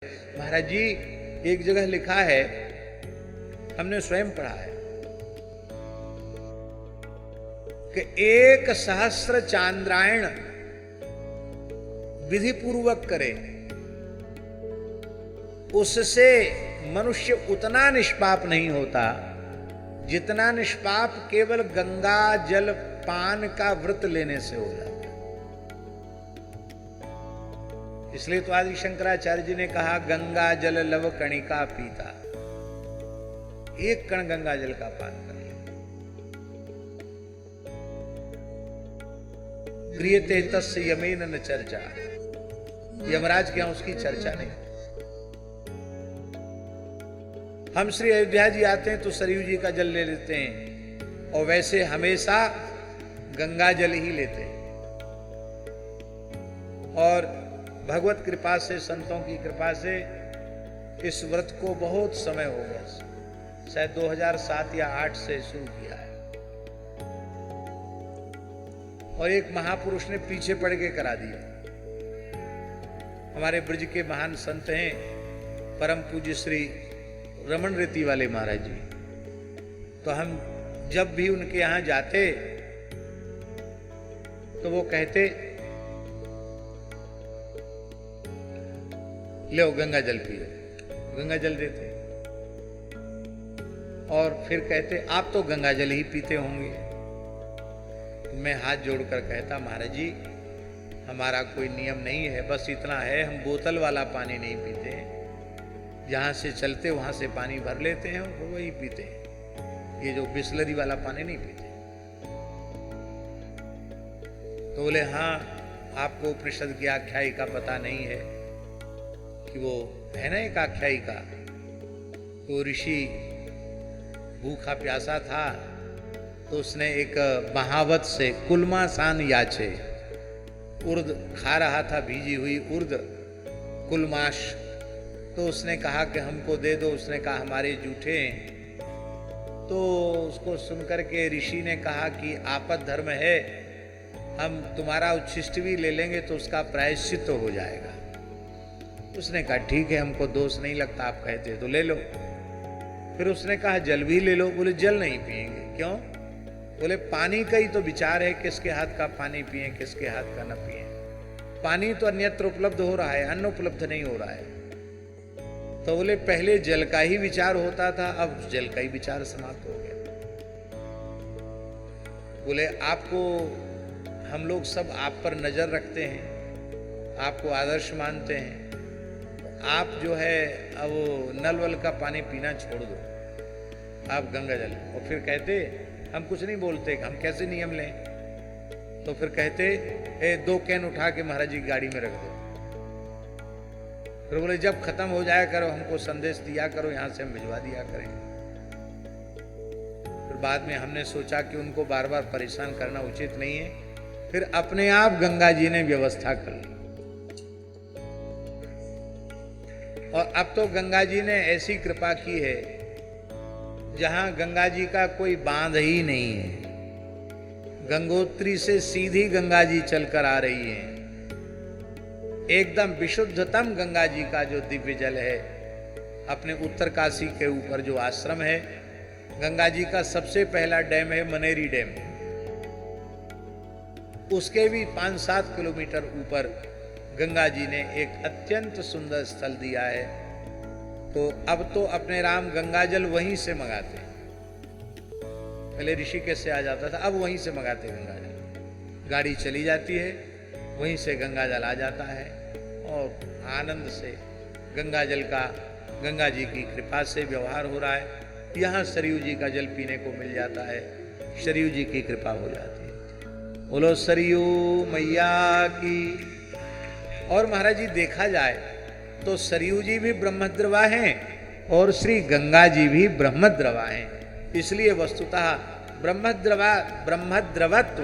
महाराज जी, एक जगह लिखा है, हमने स्वयं पढ़ा है कि 1,000 चांद्रायण विधि पूर्वक करे, उससे मनुष्य उतना निष्पाप नहीं होता जितना निष्पाप केवल गंगा जल पान का व्रत लेने से हो जाता। इसलिए तो आदि शंकराचार्य जी ने कहा, गंगा जल लव कणिका पीता, एक कण गंगा जल का पान कर ले। प्रियते तस्य यमेन न चर्चा, यमराज के यहां उसकी चर्चा नहीं। हम श्री अयोध्या जी आते हैं तो सरयू जी का जल ले लेते हैं, और वैसे हमेशा गंगा जल ही लेते हैं। और भगवत कृपा से, संतों की कृपा से इस व्रत को बहुत समय हो गया, शायद 2007 या 2008 से शुरू किया है। और एक महापुरुष ने पीछे पड़ के करा दिया। हमारे ब्रज के महान संत हैं परम पूज्य श्री रमन रीति वाले महाराज जी। तो हम जब भी उनके यहां जाते तो वो कहते, लो गंगा जल पियो, गंगा जल देते। और फिर कहते, आप तो गंगा जल ही पीते होंगे। मैं हाथ जोड़कर कहता, महाराज जी हमारा कोई नियम नहीं है, बस इतना है, हम बोतल वाला पानी नहीं पीते हैं। जहां से चलते वहां से पानी भर लेते हैं और वही पीते हैं, ये जो बिस्लरी वाला पानी नहीं पीते। तो बोले, हाँ आपको उपनिषद की आख्यायिका पता नहीं है कि वो है ना एक आख्यायिका, तो ऋषि भूखा प्यासा था तो उसने एक महावत से कुलमासान याचे, उर्द खा रहा था, भीजी हुई उर्द कुलमाश, तो उसने कहा कि हमको दे दो। उसने कहा हमारे जूठे हैं। तो उसको सुनकर के ऋषि ने कहा कि आपद धर्म है, हम तुम्हारा उच्छिष्ट भी ले लेंगे तो उसका प्रायश्चित तो हो जाएगा। उसने कहा ठीक है, हमको दोष नहीं लगता, आप कहते तो ले लो। फिर उसने कहा जल भी ले लो। बोले जल नहीं पिएंगे। क्यों? बोले पानी का ही तो विचार है, किसके हाथ का पानी पिए, किसके हाथ का न पिए। पानी तो अन्यत्र उपलब्ध हो रहा है, अन्न उपलब्ध नहीं हो रहा है। तो बोले पहले जल का ही विचार होता था, अब जल का ही विचार समाप्त हो गया। बोले आपको, हम लोग सब आप पर नजर रखते हैं, आपको आदर्श मानते हैं, आप जो है अब नल वल का पानी पीना छोड़ दो, आप गंगा जल। और फिर कहते हम कुछ नहीं बोलते, हम कैसे नियम लें। तो फिर कहते 2 कैन उठा के महाराज जी की गाड़ी में रख दो। फिर बोले जब खत्म हो जाया करो हमको संदेश दिया करो, यहां से हम भिजवा दिया करेंगे। फिर बाद में हमने सोचा कि उनको बार बार परेशान करना उचित नहीं है, फिर अपने आप गंगा जी ने व्यवस्था कर ली। और अब तो गंगा जी ने ऐसी कृपा की है, जहां गंगा जी का कोई बांध ही नहीं है, गंगोत्री से सीधी गंगा जी चलकर आ रही है। एकदम विशुद्धतम गंगा जी का जो दिव्य जल है, अपने उत्तर काशी के ऊपर जो आश्रम है, गंगा जी का सबसे पहला डैम है मनेरी डैम। उसके भी 5-7 किलोमीटर ऊपर गंगा जी ने एक अत्यंत सुंदर स्थल दिया है। तो अब तो अपने राम गंगा जल वहीं से मंगाते हैं। पहले ऋषिकेश से आ जाता था, अब वहीं से मंगाते गंगा जल। गाड़ी चली जाती है, वहीं से गंगा जल आ जाता है, और आनंद से गंगा जल का, गंगा जी की कृपा से व्यवहार हो रहा है। यहाँ सरयू जी का जल पीने को मिल जाता है, सरयू जी की कृपा हो जाती है। बोलो सरयू मैया की। और महाराज जी देखा जाए तो सरयू जी भी ब्रह्मद्रवा हैं और श्री गंगा जी भी ब्रह्मद्रवा हैं। इसलिए वस्तुतः ब्रह्मद्रवत्व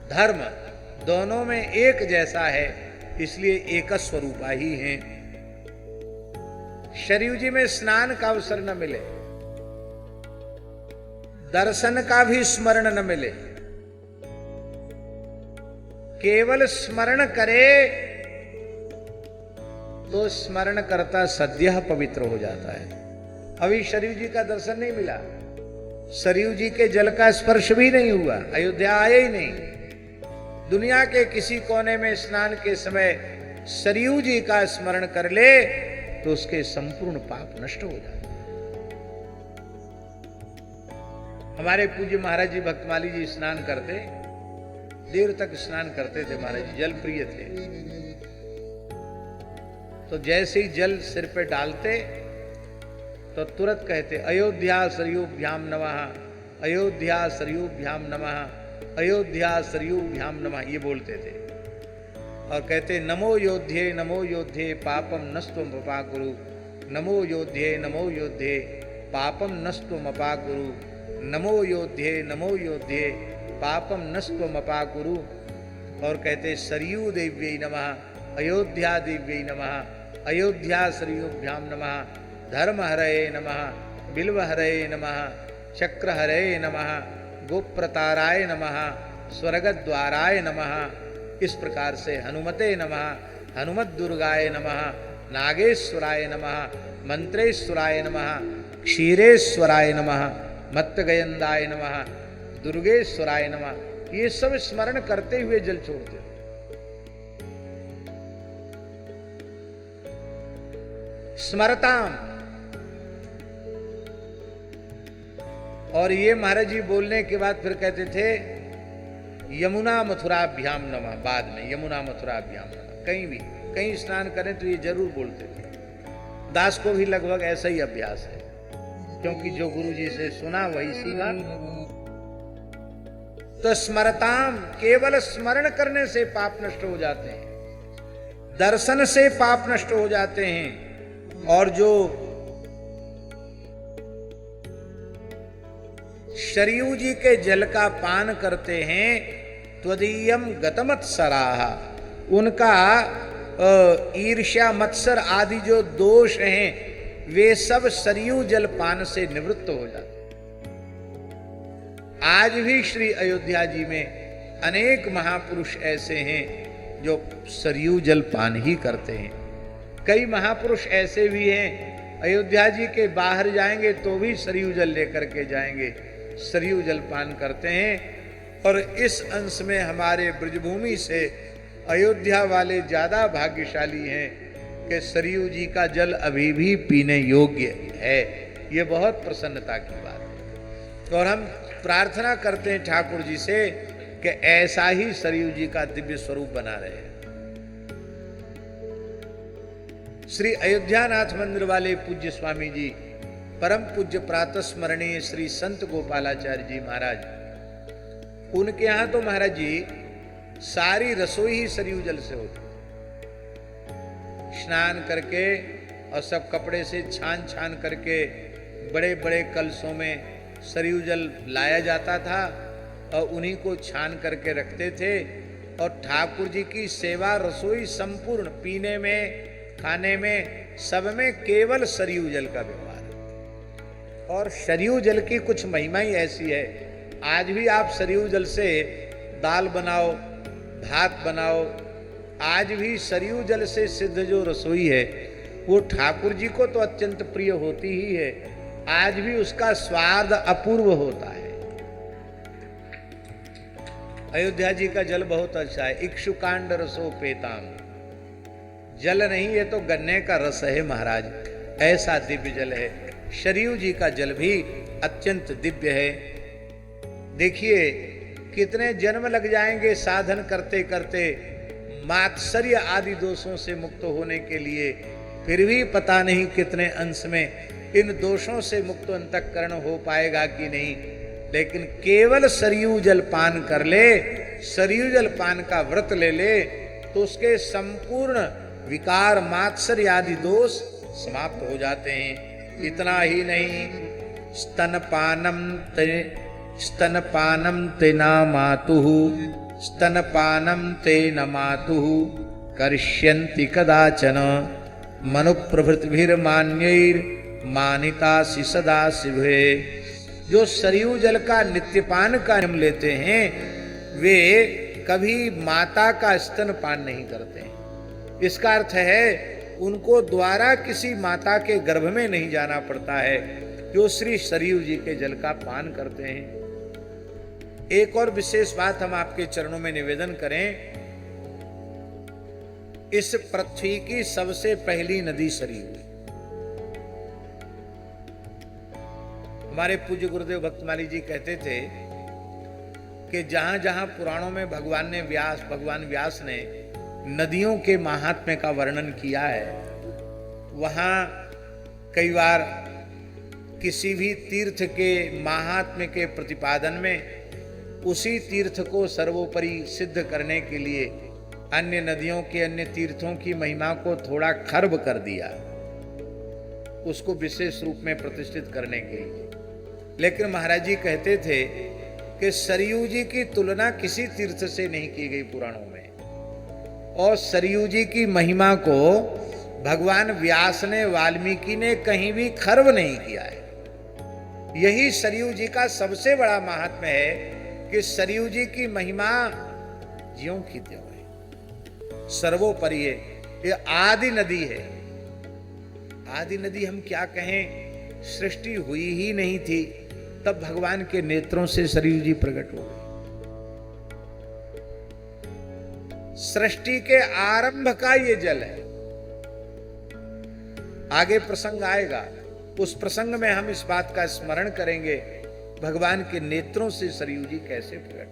धर्म दोनों में एक जैसा है, इसलिए एक स्वरूपा ही हैं। सरयू जी में स्नान का अवसर न मिले, दर्शन का भी स्मरण न मिले, केवल स्मरण करे तो स्मरण करता सद्यः पवित्र हो जाता है। अभी सरयू जी का दर्शन नहीं मिला, सरयू जी के जल का स्पर्श भी नहीं हुआ, अयोध्या आए ही नहीं। दुनिया के किसी कोने में स्नान के समय सरयू जी का स्मरण कर ले तो उसके संपूर्ण पाप नष्ट हो जाते। हमारे पूज्य महाराज जी भक्तमाली जी स्नान करते, देर तक स्नान करते थे। महाराज जी जल प्रिय थे। तो जैसे ही जल सिर पे डालते तो तुरंत कहते अयोध्या सरयूभ्याम नमः, अयोध्या सरयूभ्याम नमः, अयोध्या सरयूभ्याम नमः, ये बोलते थे। और कहते नमो योध्ये पापम नस्त्वम अपाकुरु, नमो योध्ये पापम नस्त्वम अपाकुरु, नमो योध्ये पापम नस्त्वम अपाकुरु। और कहते सरयू देव्यै नमः, अयोध्या देव्यै नमः, अयोध्या सरयूभ्याम नमः, धर्म हरये नमः, बिल्व हरये नमः, चक्र हरये नमः, गोप्रताराय नमः, स्वर्गद्वाराय नमः। इस प्रकार से हनुमते नमः, हनुमत दुर्गाय नमः, नागेश्वराय नमः, मंत्रेश्वराय नमः, क्षीरेश्वराय नमः, मत्तगयंदाय नमः, दुर्गेश्वराय नमः, ये सब स्मरण करते हुए जल छोड़ते। स्मरताम, और ये महाराज जी बोलने के बाद फिर कहते थे यमुना मथुराभ्याम नमः। बाद में यमुना मथुराभ्याम नमः, कहीं भी कहीं स्नान करें तो ये जरूर बोलते थे। दास को भी लगभग ऐसा ही अभ्यास है, क्योंकि जो गुरु जी से सुना वही सीखा। तो स्मरताम, केवल स्मरण करने से पाप नष्ट हो जाते हैं, दर्शन से पाप नष्ट हो जाते हैं। और जो सरयू जी के जल का पान करते हैं त्वदीयम गतमत्सराः, उनका ईर्ष्या मत्सर आदि जो दोष हैं वे सब सरयू जल पान से निवृत्त हो जाते। आज भी श्री अयोध्या जी में अनेक महापुरुष ऐसे हैं जो सरयू जल पान ही करते हैं। कई महापुरुष ऐसे भी हैं अयोध्या जी के बाहर जाएंगे तो भी सरयू जल लेकर के जाएंगे, सरयू जल पान करते हैं। और इस अंश में हमारे ब्रजभूमि से अयोध्या वाले ज्यादा भाग्यशाली हैं कि सरयू जी का जल अभी भी पीने योग्य है। ये बहुत प्रसन्नता की बात है। और हम प्रार्थना करते हैं ठाकुर जी से कि ऐसा ही सरयू जी का दिव्य स्वरूप बना रहे। श्री अयोध्यानाथ मंदिर वाले पूज्य स्वामी जी, परम पूज्य प्रातः स्मरणीय श्री संत गोपालाचार्य जी महाराज, उनके यहां तो महाराज जी सारी रसोई ही सरयू जल से होती। स्नान करके और सब कपड़े से छान छान करके बड़े बड़े कलशों में सरयू जल लाया जाता था और उन्हीं को छान करके रखते थे। और ठाकुर जी की सेवा रसोई संपूर्ण, पीने में, खाने में, सब में केवल सरयू जल का व्यवहार। और सरयू जल की कुछ महिमा ही ऐसी है, आज भी आप सरयू जल से दाल बनाओ, भात बनाओ, आज भी सरयू जल से सिद्ध जो रसोई है वो ठाकुर जी को तो अत्यंत प्रिय होती ही है, आज भी उसका स्वाद अपूर्व होता है। अयोध्या जी का जल बहुत अच्छा है। इक्षुकांड रसो पेताम, जल नहीं ये तो गन्ने का रस है महाराज, ऐसा दिव्य जल है। सरयू जी का जल भी अत्यंत दिव्य है। देखिए कितने जन्म लग जाएंगे साधन करते करते मात्सर्य आदि दोषों से मुक्त होने के लिए, फिर भी पता नहीं कितने अंश में इन दोषों से मुक्त अंतःकरण हो पाएगा कि नहीं। लेकिन केवल सरयू जल पान कर ले, सरयू जल पान का व्रत ले ले तो उसके संपूर्ण विकार मात्सर्य आदि दोष समाप्त हो जाते हैं। इतना ही नहीं, स्तनपानम ते न मातुः, स्तनपानम ते न मातुः करिष्यन्ति कदाचन, मनुप्रभृतिभिर्मान्यैर् मानितासि सदा शिवे। जो सरयू जल का नित्यपान का नियम लेते हैं वे कभी माता का स्तनपान नहीं करते हैं। इसका अर्थ है उनको द्वारा किसी माता के गर्भ में नहीं जाना पड़ता है, जो श्री सरयू जी के जल का पान करते हैं। एक और विशेष बात हम आपके चरणों में निवेदन करें, इस पृथ्वी की सबसे पहली नदी सरयू। हमारे पूज्य गुरुदेव भक्तमाली जी कहते थे कि जहां जहां पुराणों में भगवान व्यास ने नदियों के महात्म्य का वर्णन किया है, वहां कई बार किसी भी तीर्थ के महात्म्य के प्रतिपादन में उसी तीर्थ को सर्वोपरि सिद्ध करने के लिए अन्य नदियों के, अन्य तीर्थों की महिमा को थोड़ा खर्ब कर दिया, उसको विशेष रूप में प्रतिष्ठित करने के लिए। लेकिन महाराज जी कहते थे कि सरयू जी की तुलना किसी तीर्थ से नहीं की गई पुराणों में, और सरयू जी की महिमा को भगवान व्यास ने, वाल्मीकि ने कहीं भी खर्ब नहीं किया है। यही सरयू जी का सबसे बड़ा महात्म्य है कि सरयू जी की महिमा ज्यों की त्यों है, सर्वोपरि है। ये आदि नदी है। आदि नदी हम क्या कहें, सृष्टि हुई ही नहीं थी तब भगवान के नेत्रों से सरयू जी प्रकट हो गए। सृष्टि के आरंभ का ये जल है। आगे प्रसंग आएगा, उस प्रसंग में हम इस बात का स्मरण करेंगे, भगवान के नेत्रों से सरयू जी कैसे प्रकट।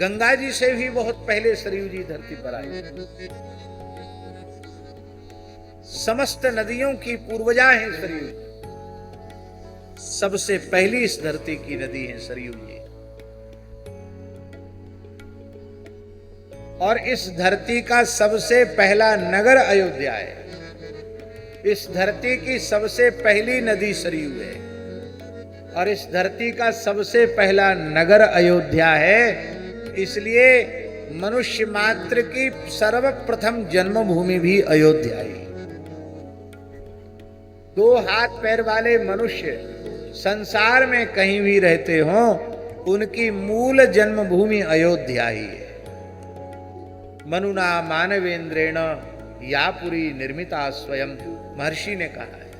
गंगा जी से भी बहुत पहले सरयू जी धरती पर आई। समस्त नदियों की पूर्वजा है सरयू। सबसे पहली इस धरती की नदी है सरयू जी, और इस धरती का सबसे पहला नगर अयोध्या है। इस धरती की सबसे पहली नदी सरयू है, और इस धरती का सबसे पहला नगर अयोध्या है। इसलिए मनुष्य मात्र की सर्वप्रथम जन्मभूमि भी अयोध्या ही। दो हाथ पैर वाले मनुष्य संसार में कहीं भी रहते हों, उनकी मूल जन्मभूमि अयोध्या ही है। मनुना मानवेंद्रेण या पुरी निर्मिता स्वयं, महर्षि ने कहा है।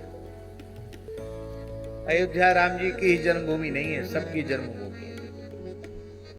अयोध्या राम जी की ही जन्मभूमि नहीं है, सबकी जन्मभूमि।